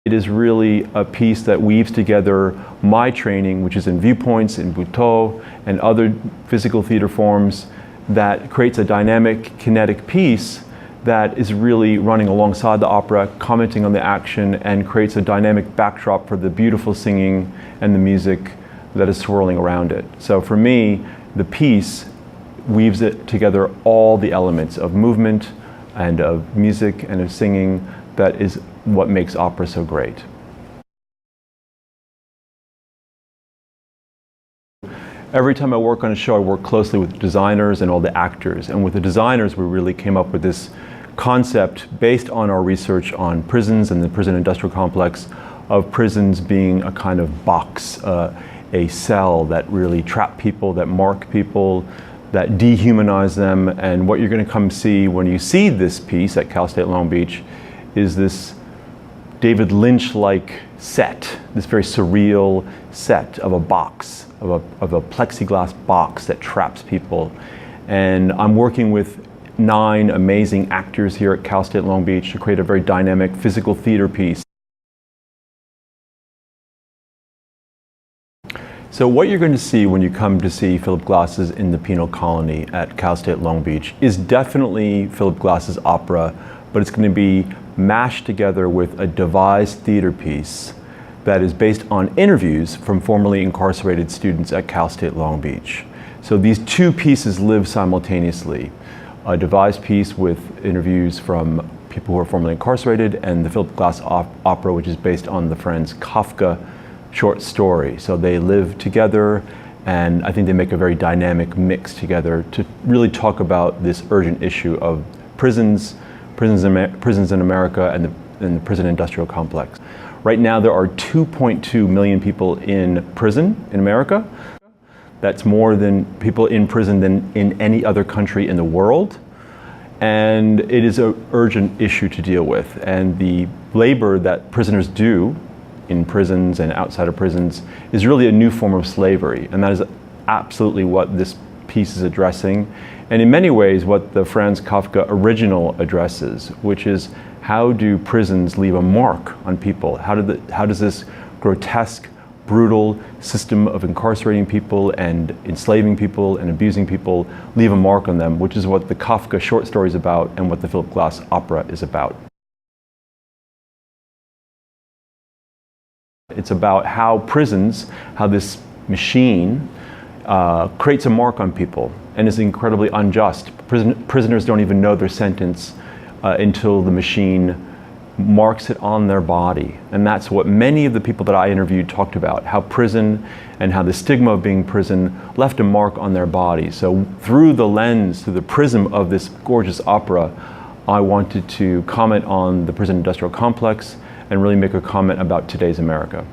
It is really a piece that weaves together my training, which is in viewpoints, in butoh, and other physical theater forms, that creates a dynamic, kinetic piece that is really running alongside the opera, commenting on the action, and creates a dynamic backdrop for the beautiful singing and the music that is swirling around it. So for me, the piece weaves it together, all the elements of movement and of music and of singing. That is what makes opera so great. Every time I work on a show, I work closely with designers and all the actors. And with the designers, we really came up with this concept based on our research on prisons and the prison industrial complex, of prisons being a kind of box, a cell that really trap people, that mark people, that dehumanize them. And what you're going to come see when you see this piece at Cal State Long Beach is this David Lynch-like set, this very surreal set of a box, of a plexiglass box that traps people. And I'm working with 9 amazing actors here at Cal State Long Beach to create a very dynamic physical theater piece. So what you're going to see when you come to see Philip Glass's In the Penal Colony at Cal State Long Beach is definitely Philip Glass's opera, but it's going to be mashed together with a devised theater piece that is based on interviews from formerly incarcerated students at Cal State Long Beach. So these 2 pieces live simultaneously. A devised piece with interviews from people who are formerly incarcerated, and the Philip Glass opera, which is based on the Franz Kafka short story. So they live together, and I think they make a very dynamic mix together to really talk about this urgent issue of prisons in America and the prison industrial complex. Right now there are 2.2 million people in prison in America. That's more than people in prison than in any other country in the world. And it is an urgent issue to deal with. And the labor that prisoners do in prisons and outside of prisons is really a new form of slavery. And that is absolutely what this piece is addressing. And in many ways, what the Franz Kafka original addresses, which is how do prisons leave a mark on people? How does this grotesque, brutal system of incarcerating people and enslaving people and abusing people leave a mark on them, which is what the Kafka short story is about and what the Philip Glass opera is about. It's about how prisons, how this machine creates a mark on people and is incredibly unjust. Prisoners don't even know their sentence until the machine marks it on their body. And that's what many of the people that I interviewed talked about, how prison and how the stigma of being prison left a mark on their body. So through the lens, through the prism of this gorgeous opera, I wanted to comment on the prison industrial complex and really make a comment about today's America.